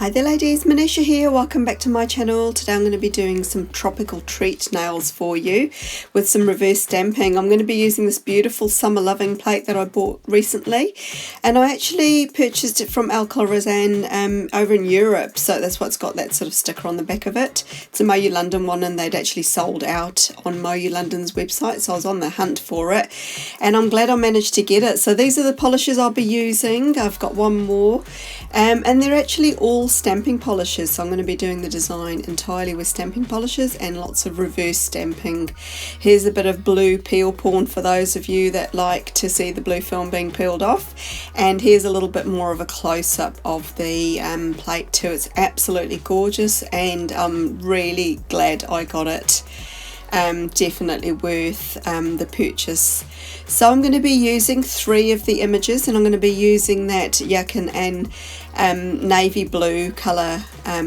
Hi there ladies, Manisha here, welcome back to my channel. Today I'm going to be doing some tropical treat nails for you with some reverse stamping. I'm going to be using this beautiful Summer Lovin plate that I bought recently, and I actually purchased it from Corazon over in Europe, so that's what's got that sort of sticker on the back of it. It's a Moyou London one, and they'd actually sold out on Moyou London's website, so I was on the hunt for it, and I'm glad I managed to get it. So these are the polishes I'll be using. I've got one more, and they're actually all stamping polishes, so I'm going to be doing the design entirely with stamping polishes and lots of reverse stamping. Here's a bit of blue peel porn for those of you that like to see the blue film being peeled off, and here's a little bit more of a close-up of the plate too. It's absolutely gorgeous, and I'm really glad I got it. Definitely worth the purchase. So I'm going to be using 3 of the images, and I'm going to be using that Yakin and navy blue colour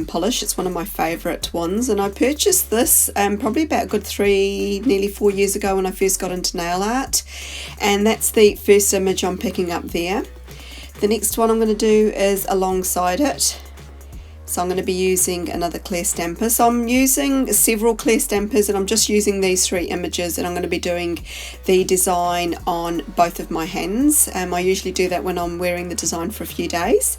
polish. It's one of my favourite ones, and I purchased this probably about a good nearly 4 years ago when I first got into nail art, and that's the first image I'm picking up there. The next one I'm going to do is alongside it. So I'm going to be using another clear stamper. So I'm using several clear stampers, and I'm just using these 3 images, and I'm going to be doing the design on both of my hands. I usually do that when I'm wearing the design for a few days.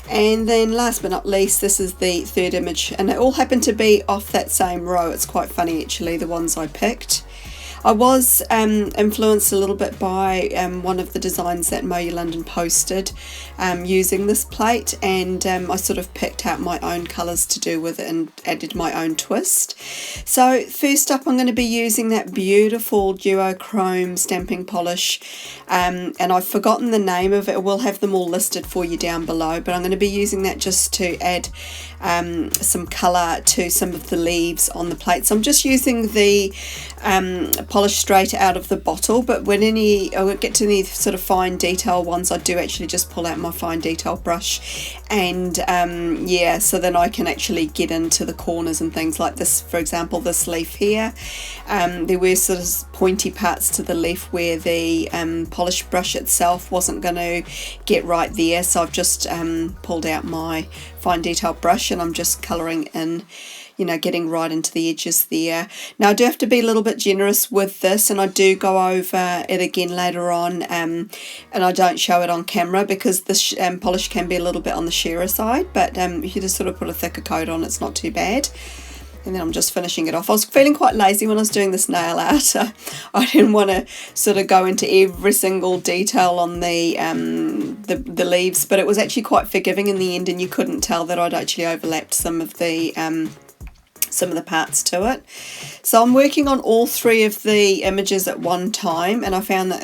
And then last but not least, this is the 3rd image, and they all happen to be off that same row. It's quite funny actually, the ones I picked. I was influenced a little bit by one of the designs that Moyou London posted using this plate, and I sort of picked out my own colours to do with it and added my own twist. So first up, I'm going to be using that beautiful duochrome stamping polish, and I've forgotten the name of it. We'll have them all listed for you down below, but I'm going to be using that just to add some colour to some of the leaves on the plate. So I'm just using the polish straight out of the bottle, but when I get to any sort of fine detail ones, I do actually just pull out my fine detail brush, and yeah, so then I can actually get into the corners and things like this. For example, this leaf here, there were sort of pointy parts to the leaf where the polish brush itself wasn't going to get right there, so I've just pulled out my fine detail brush, and I'm just colouring in, you know, getting right into the edges there. Now I do have to be a little bit generous with this, and I do go over it again later on, and I don't show it on camera because this polish can be a little bit on the sheerer side, but if you just sort of put a thicker coat on, it's not too bad. And then I'm just finishing it off. I was feeling quite lazy when I was doing this nail art. I didn't want to sort of go into every single detail on the leaves, but it was actually quite forgiving in the end, and you couldn't tell that I'd actually overlapped some of the parts to it. So I'm working on all 3 of the images at one time, and I found that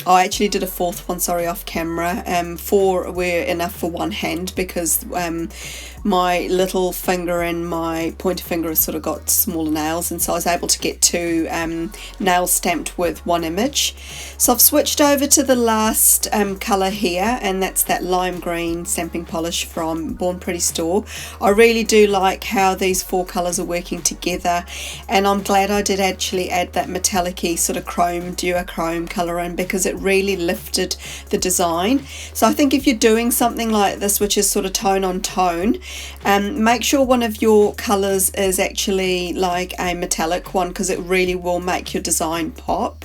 I actually did a 4th one, sorry, off camera. 4 were enough for one hand because my little finger and my pointer finger has sort of got smaller nails, and so I was able to get 2 nails stamped with one image. So I've switched over to the last colour here, and that's that lime green stamping polish from Born Pretty Store. I really do like how these 4 colours are working together, and I'm glad I did actually add that metallic-y sort of duochrome colour in, because it really lifted the design. So I think if you're doing something like this, which is sort of tone on tone, make sure one of your colours is actually like a metallic one, because it really will make your design pop.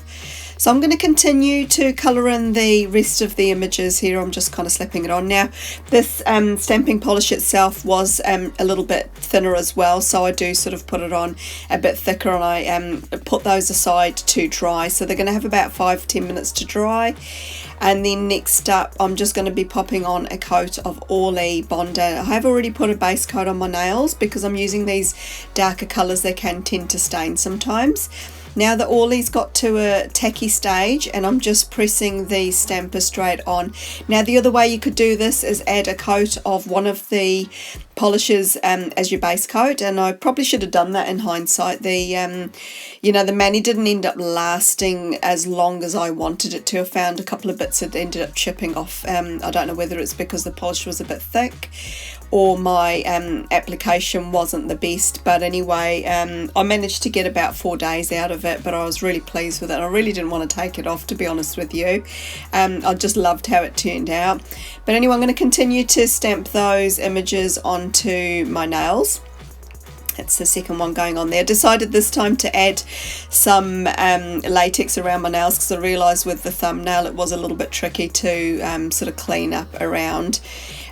So I'm going to continue to colour in the rest of the images here. I'm just kind of slapping it on. Now this stamping polish itself was a little bit thinner as well, so I do sort of put it on a bit thicker, and I put those aside to dry. So they're going to have about 5-10 minutes to dry. And then next up, I'm just going to be popping on a coat of Orly Bondo. I have already put a base coat on my nails because I'm using these darker colours. They can tend to stain sometimes. Now the Orly's got to a tacky stage, and I'm just pressing the stamper straight on. Now the other way you could do this is add a coat of one of the polishes as your base coat, and I probably should have done that in hindsight. The you know, the mani didn't end up lasting as long as I wanted it to. I found a couple of bits that ended up chipping off. I don't know whether it's because the polish was a bit thick or my application wasn't the best. But anyway, I managed to get about 4 days out of it, but I was really pleased with it. I really didn't want to take it off, to be honest with you. I just loved how it turned out. But anyway, I'm going to continue to stamp those images onto my nails. It's the second one going on there. Decided this time to add some latex around my nails, because I realised with the thumbnail it was a little bit tricky to sort of clean up around.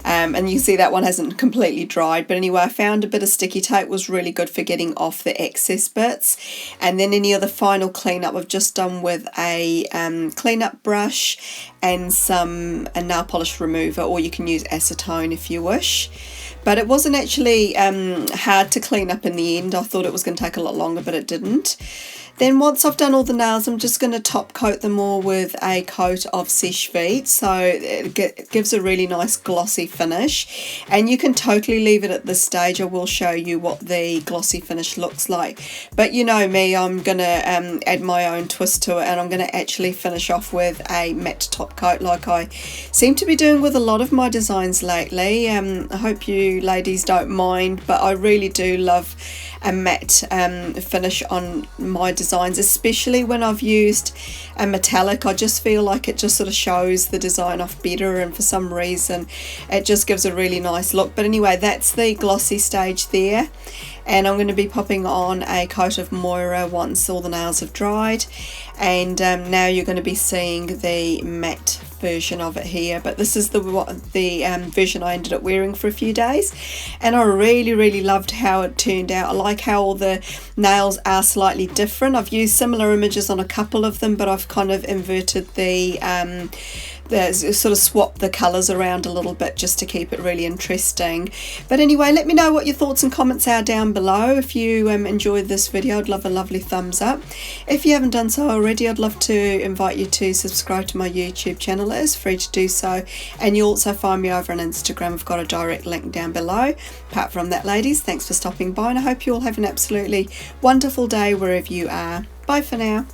And you can see that one hasn't completely dried, but anyway, I found a bit of sticky tape was really good for getting off the excess bits. And then any other final cleanup I've just done with a cleanup brush and a nail polish remover, or you can use acetone if you wish. But it wasn't actually hard to clean up in the end. I thought it was going to take a lot longer, but it didn't. Then once I've done all the nails, I'm just going to top coat them all with a coat of Seche Vite, so it gives a really nice glossy finish. And you can totally leave it at this stage. I will show you what the glossy finish looks like. But you know me, I'm going to add my own twist to it, and I'm going to actually finish off with a matte top coat like I seem to be doing with a lot of my designs lately. I hope you ladies don't mind, but I really do love a matte finish on my designs, especially when I've used a metallic. I just feel like it just sort of shows the design off better, and for some reason it just gives a really nice look. But anyway, that's the glossy stage there, and I'm going to be popping on a coat of Moyou once all the nails have dried. And now you're going to be seeing the matte version of it here, but this is the version I ended up wearing for a few days, and I really loved how it turned out. I like how all the nails are slightly different. I've used similar images on a couple of them, but I've kind of inverted the sort of swap the colours around a little bit just to keep it really interesting. But anyway, let me know what your thoughts and comments are down below. If you enjoyed this video, I'd love a lovely thumbs up. If you haven't done so already, I'd love to invite you to subscribe to my YouTube channel. It is free to do so, and you'll also find me over on Instagram. I've got a direct link down below. Apart from that, ladies, thanks for stopping by, and I hope you all have an absolutely wonderful day wherever you are. Bye for now.